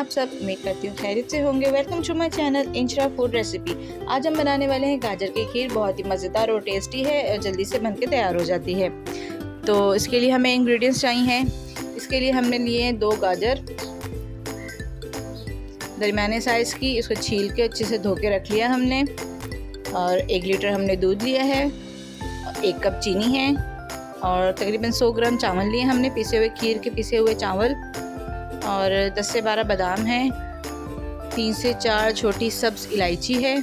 आप सब? उम्मीद करती हूँ खैरियत से होंगे। Welcome to my channel Inshara food recipe. आज हम बनाने वाले हैं गाजर की खीर। बहुत ही मज़ेदार और टेस्टी है और जल्दी से बनके तैयार हो जाती है। तो इसके लिए हमें इंग्रेडिएंट्स चाहिए हैं। इसके लिए हमने लिए हैं 2 गाजर दरमियाने साइज़ की। इसको छील के अच्छे से धो के रख लिया हमने। और 1 लीटर हमने दूध लिया है, 1 कप चीनी है और तकरीबन 100 ग्राम चावल लिए हमने, पिसे हुए खीर के पिसे हुए चावल। और 10 से 12 बादाम हैं, 3 से 4 छोटी सब्ज़ इलायची है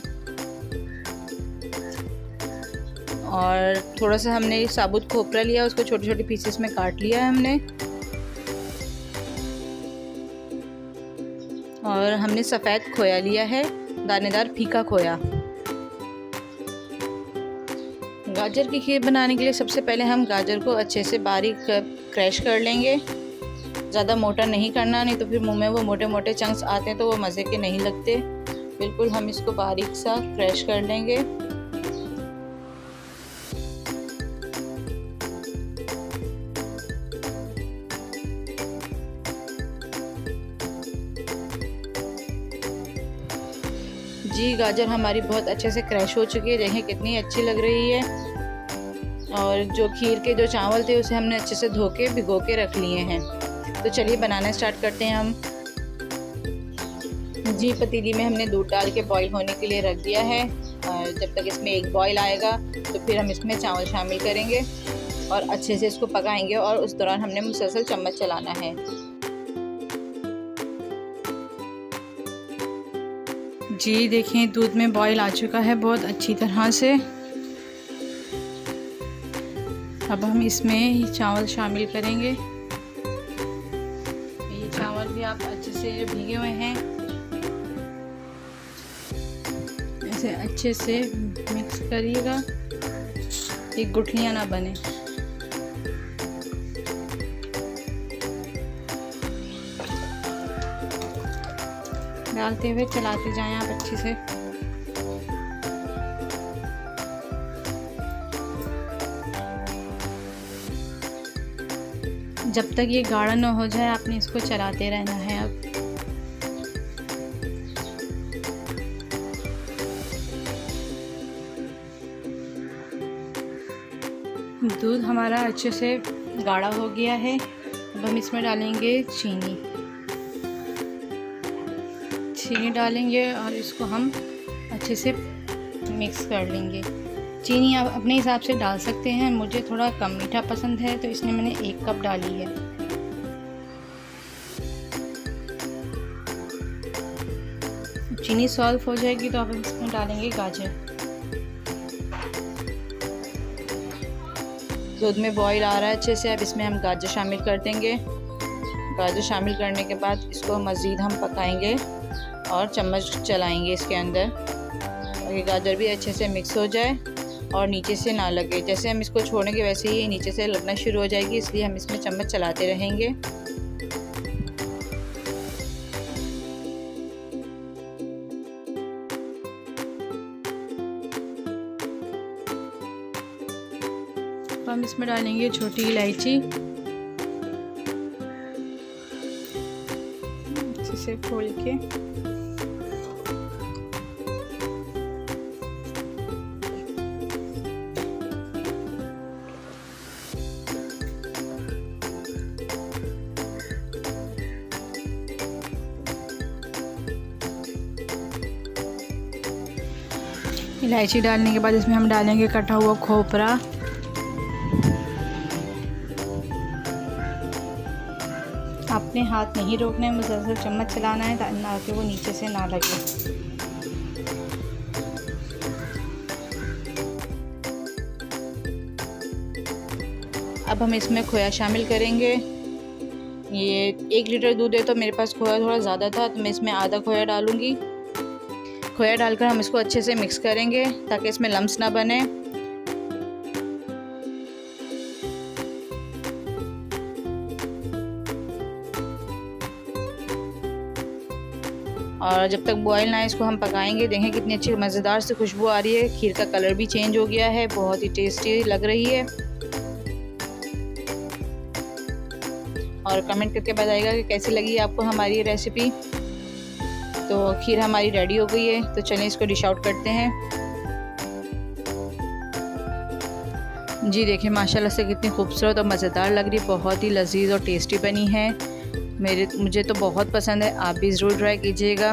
और थोड़ा सा हमने साबुत खोपरा लिया, उसको छोटे छोटे पीसेस में काट लिया है हमने। और हमने सफ़ेद खोया लिया है, दानेदार फीका खोया। गाजर की खीर बनाने के लिए सबसे पहले हम गाजर को अच्छे से बारीक क्रैश कर लेंगे। ज़्यादा मोटा नहीं करना, नहीं तो फिर मुंह में वो मोटे मोटे चंक्स आते हैं तो वो मज़े के नहीं लगते। बिल्कुल हम इसको बारीक सा क्रैश कर लेंगे। जी गाजर हमारी बहुत अच्छे से क्रैश हो चुकी है, देखें कितनी अच्छी लग रही है। और जो खीर के जो चावल थे उसे हमने अच्छे से धो के भिगो के रख लिए हैं। तो चलिए बनाना स्टार्ट करते हैं हम। जी पतीली में हमने दूध डाल के बॉईल होने के लिए रख दिया है। और जब तक इसमें एक बॉईल आएगा तो फिर हम इसमें चावल शामिल करेंगे और अच्छे से इसको पकाएंगे। और उस दौरान हमने मुसलसल चम्मच चलाना है। जी देखें दूध में बॉईल आ चुका है बहुत अच्छी तरह से। अब हम इसमें ये चावल शामिल करेंगे। ये चावल भी आप अच्छे से भीगे हुए हैं, ऐसे अच्छे से मिक्स करिएगा, ये गुठलियाँ ना बने। डालते हुए चलाते जाएं आप अच्छे से। जब तक ये गाढ़ा न हो जाए आपने इसको चलाते रहना है। अब दूध हमारा अच्छे से गाढ़ा हो गया है। अब हम इसमें डालेंगे चीनी डालेंगे और इसको हम अच्छे से मिक्स कर लेंगे। चीनी आप अपने हिसाब से डाल सकते हैं, मुझे थोड़ा कम मीठा पसंद है तो इसलिए मैंने 1 कप डाली है। चीनी सॉल्व हो जाएगी तो अब इसमें डालेंगे गाजर। दूध में बॉईल आ रहा है अच्छे से, अब इसमें हम गाजर शामिल कर देंगे। गाजर शामिल करने के बाद इसको मज़ीद हम पकाएंगे और चम्मच चलाएंगे इसके अंदर, ताकि गाजर भी अच्छे से मिक्स हो जाए और नीचे से ना लगे। जैसे हम इसको छोड़ेंगे वैसे ही नीचे से लगना शुरू हो जाएगी, इसलिए हम इसमें चम्मच चलाते रहेंगे। तो हम इसमें डालेंगे छोटी इलायची, अच्छे से खोल के। इलायची डालने के बाद इसमें हम डालेंगे कटा हुआ खोपरा। आपने हाथ नहीं रोकना है, मुसलसल चम्मच चलाना है ताकि वो नीचे से ना लगे। अब हम इसमें खोया शामिल करेंगे। ये 1 लीटर दूध है तो मेरे पास खोया थोड़ा ज़्यादा था तो मैं इसमें आधा खोया डालूँगी। खोया डालकर हम इसको अच्छे से मिक्स करेंगे ताकि इसमें लम्स ना बने। और जब तक बॉयल ना आए इसको हम पकाएंगे। देखें कितनी अच्छी मज़ेदार से खुशबू आ रही है। खीर का कलर भी चेंज हो गया है, बहुत ही टेस्टी लग रही है। और कमेंट करके बताइएगा कि कैसी लगी आपको हमारी ये रेसिपी। तो खीर हमारी रेडी हो गई है, तो चलें इसको डिश आउट करते हैं। जी देखिए माशाल्लाह से कितनी खूबसूरत और मज़ेदार लग रही, बहुत ही लजीज और टेस्टी बनी है। मुझे तो बहुत पसंद है, आप भी ज़रूर ट्राई कीजिएगा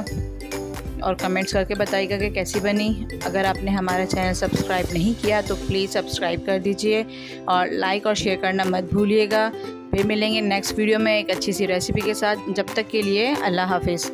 और कमेंट्स करके बताइएगा कि कैसी बनी। अगर आपने हमारा चैनल सब्सक्राइब नहीं किया तो प्लीज़ सब्सक्राइब कर दीजिए और लाइक और शेयर करना मत भूलिएगा। फिर मिलेंगे नेक्स्ट वीडियो में एक अच्छी सी रेसिपी के साथ। जब तक के लिए अल्लाह हाफिज़।